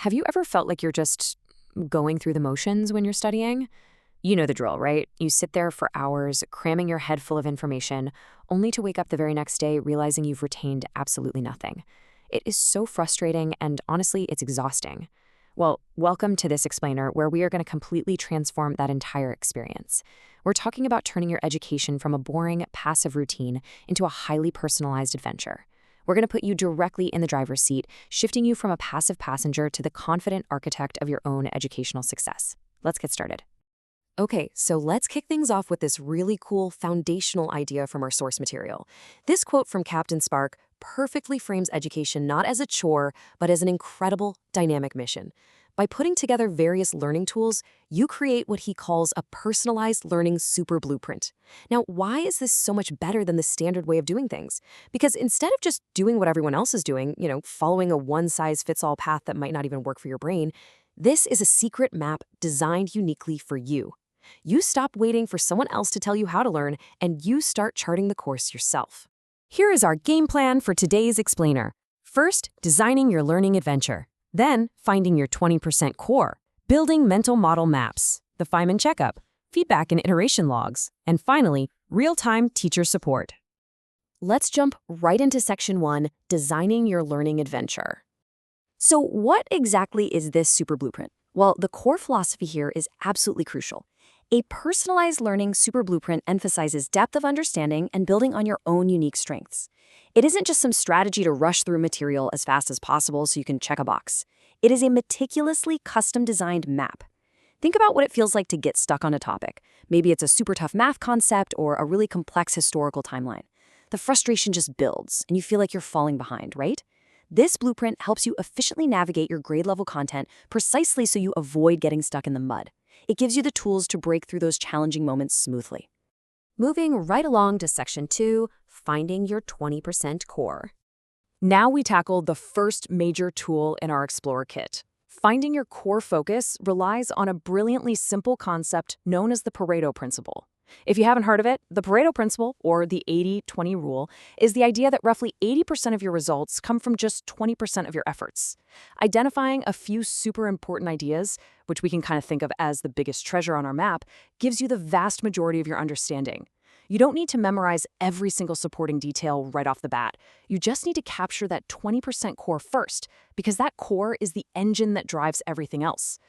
Have you ever felt like you're just going through the motions when you're studying? You know the drill, right? You sit there for hours, cramming your head full of information, only to wake up the very next day realizing you've retained absolutely nothing. It is so frustrating, and honestly, it's exhausting. Well, welcome to this explainer, where we are going to completely transform that entire experience. We're talking about turning your education from a boring, passive routine into a highly personalized adventure. We're going to put you directly in the driver's seat, shifting you from a passive passenger to the confident architect of your own educational success. Let's get started. Okay, so let's kick things off with this really cool foundational idea from our source material. This quote from Captain Spark perfectly frames education not as a chore, but as an incredible, dynamic mission. By putting together various learning tools, you create what he calls a personalized learning super blueprint. Now, why is this so much better than the standard way of doing things? Because instead of just doing what everyone else is doing, following a one-size-fits-all path that might not even work for your brain, this is a secret map designed uniquely for you. You stop waiting for someone else to tell you how to learn, and you start charting the course yourself. Here is our game plan for today's explainer. First, designing your learning adventure. Then, finding your 20% core, building mental model maps, the Feynman checkup, feedback and iteration logs, and finally, real-time teacher support. Let's jump right into Section 1, designing your learning adventure. So what exactly is this super blueprint? Well, the core philosophy here is absolutely crucial. A personalized learning super blueprint emphasizes depth of understanding and building on your own unique strengths. It isn't just some strategy to rush through material as fast as possible so you can check a box. It is a meticulously custom-designed map. Think about what it feels like to get stuck on a topic. Maybe it's a super tough math concept or a really complex historical timeline. The frustration just builds, and you feel like you're falling behind, right? This blueprint helps you efficiently navigate your grade-level content precisely so you avoid getting stuck in the mud. It gives you the tools to break through those challenging moments smoothly. Moving right along to Section 2, finding your 20% core. Now we tackle the first major tool in our Explorer kit. Finding your core focus relies on a brilliantly simple concept known as the Pareto principle. If you haven't heard of it, the Pareto principle, or the 80-20 rule, is the idea that roughly 80% of your results come from just 20% of your efforts. Identifying a few super important ideas, which we can kind of think of as the biggest treasure on our map, gives you the vast majority of your understanding. You don't need to memorize every single supporting detail right off the bat. You just need to capture that 20% core first, because that core is the engine that drives everything else.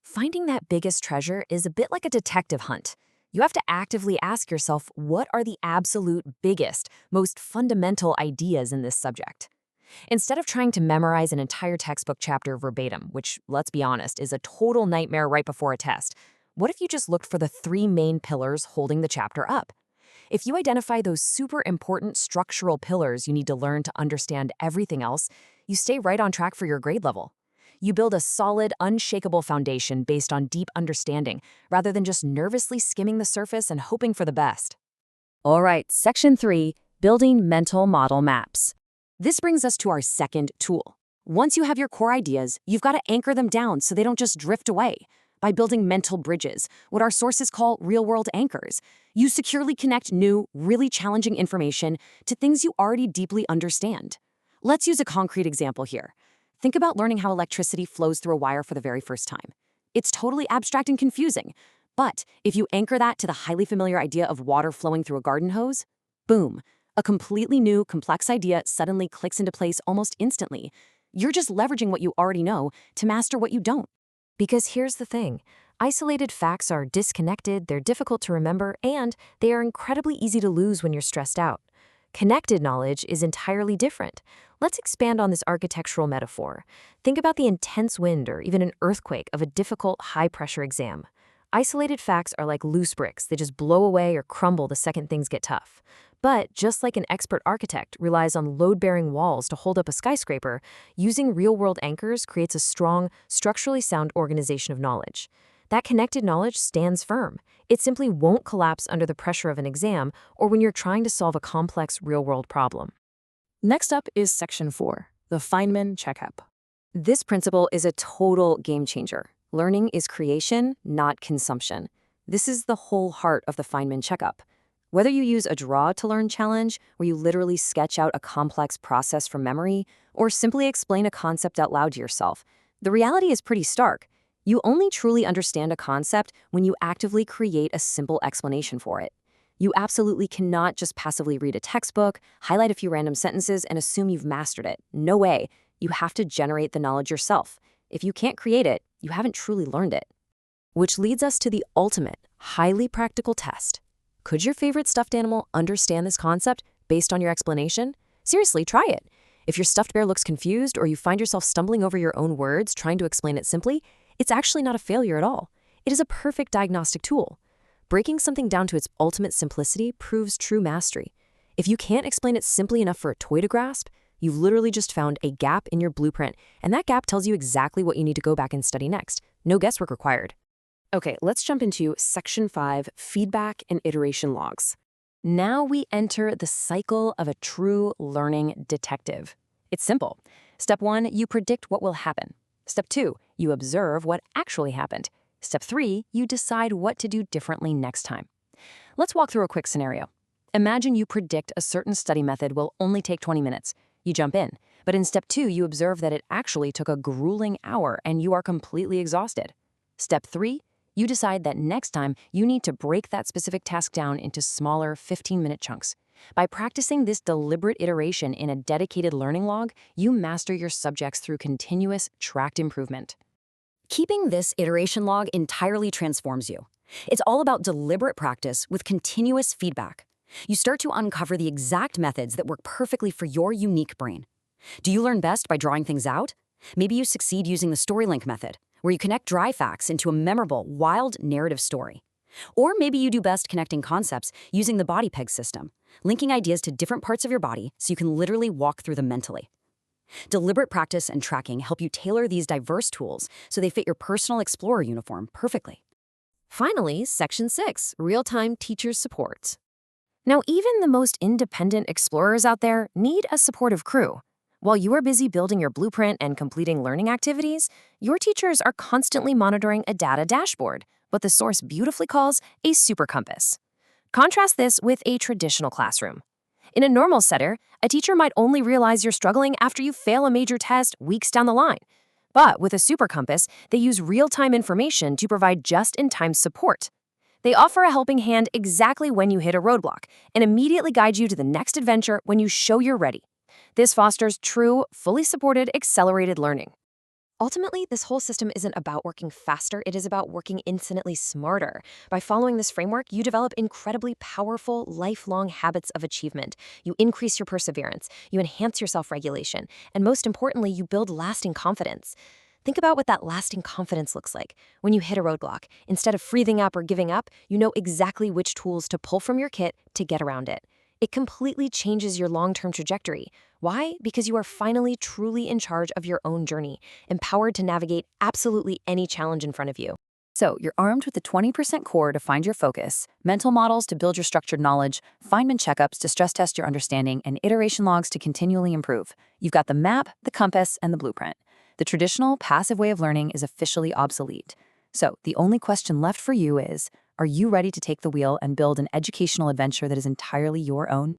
Finding that biggest treasure is a bit like a detective hunt. You have to actively ask yourself, what are the absolute biggest, most fundamental ideas in this subject? Instead of trying to memorize an entire textbook chapter verbatim, which, let's be honest, is a total nightmare right before a test, what if you just looked for the three main pillars holding the chapter up? If you identify those super important structural pillars you need to learn to understand everything else, you stay right on track for your grade level. You build a solid, unshakable foundation based on deep understanding, rather than just nervously skimming the surface and hoping for the best. All right, Section 3, building mental model maps. This brings us to our second tool. Once you have your core ideas, you've got to anchor them down so they don't just drift away. By building mental bridges, what our sources call real-world anchors, you securely connect new, really challenging information to things you already deeply understand. Let's use a concrete example here. Think about learning how electricity flows through a wire for the very first time. It's totally abstract and confusing, but if you anchor that to the highly familiar idea of water flowing through a garden hose, boom, a completely new, complex idea suddenly clicks into place almost instantly. You're just leveraging what you already know to master what you don't. Because here's the thing, isolated facts are disconnected, they're difficult to remember, and they are incredibly easy to lose when you're stressed out. Connected knowledge is entirely different. Let's expand on this architectural metaphor. Think about the intense wind or even an earthquake of a difficult, high-pressure exam. Isolated facts are like loose bricks. They just blow away or crumble the second things get tough. But just like an expert architect relies on load-bearing walls to hold up a skyscraper, using real-world anchors creates a strong, structurally sound organization of knowledge. That connected knowledge stands firm. It simply won't collapse under the pressure of an exam or when you're trying to solve a complex real-world problem. Next up is Section 4, the Feynman checkup. This principle is a total game changer. Learning is creation, not consumption. This is the whole heart of the Feynman checkup. Whether you use a draw-to-learn challenge, where you literally sketch out a complex process from memory, or simply explain a concept out loud to yourself, The reality is pretty stark. You only truly understand a concept when you actively create a simple explanation for it. You absolutely cannot just passively read a textbook, highlight a few random sentences, and assume you've mastered it. No way. You have to generate the knowledge yourself. If you can't create it, you haven't truly learned it. Which leads us to the ultimate, highly practical test. Could your favorite stuffed animal understand this concept based on your explanation? Seriously, try it. If your stuffed bear looks confused or you find yourself stumbling over your own words trying to explain it simply, it's actually not a failure at all. It is a perfect diagnostic tool. Breaking something down to its ultimate simplicity proves true mastery. If you can't explain it simply enough for a toy to grasp, you've literally just found a gap in your blueprint, and that gap tells you exactly what you need to go back and study next. No guesswork required. Okay, let's jump into Section 5, Feedback and Iteration Logs. Now we enter the cycle of a true learning detective. It's simple. Step 1, you predict what will happen. Step 2, you observe what actually happened. Step 3, you decide what to do differently next time. Let's walk through a quick scenario. Imagine you predict a certain study method will only take 20 minutes. You jump in, but in Step 2, you observe that it actually took a grueling hour and you are completely exhausted. Step 3, you decide that next time you need to break that specific task down into smaller 15-minute chunks. By practicing this deliberate iteration in a dedicated learning log, you master your subjects through continuous, tracked improvement. Keeping this iteration log entirely transforms you. It's all about deliberate practice with continuous feedback. You start to uncover the exact methods that work perfectly for your unique brain. Do you learn best by drawing things out? Maybe you succeed using the StoryLink method, where you connect dry facts into a memorable, wild narrative story. Or maybe you do best connecting concepts using the body peg system, linking ideas to different parts of your body so you can literally walk through them mentally. Deliberate practice and tracking help you tailor these diverse tools so they fit your personal explorer uniform perfectly. Finally, Section 6, Real-Time Teacher Support. Now, even the most independent explorers out there need a supportive crew. While you are busy building your blueprint and completing learning activities, your teachers are constantly monitoring a data dashboard, what the source beautifully calls a super compass. Contrast this with a traditional classroom. In a normal setting, a teacher might only realize you're struggling after you fail a major test weeks down the line. But with a super compass, they use real-time information to provide just-in-time support. They offer a helping hand exactly when you hit a roadblock and immediately guide you to the next adventure when you show you're ready. This fosters true, fully supported, accelerated learning. Ultimately, this whole system isn't about working faster, it is about working infinitely smarter. By following this framework, you develop incredibly powerful, lifelong habits of achievement. You increase your perseverance, you enhance your self-regulation, and most importantly, you build lasting confidence. Think about what that lasting confidence looks like. When you hit a roadblock, instead of freezing up or giving up, you know exactly which tools to pull from your kit to get around it. It completely changes your long-term trajectory. Why? Because you are finally truly in charge of your own journey, empowered to navigate absolutely any challenge in front of you. So you're armed with the 20% core to find your focus, mental models to build your structured knowledge, Feynman checkups to stress test your understanding, and iteration logs to continually improve. You've got the map, the compass, and the blueprint. The traditional, passive way of learning is officially obsolete. So the only question left for you is, are you ready to take the wheel and build an educational adventure that is entirely your own?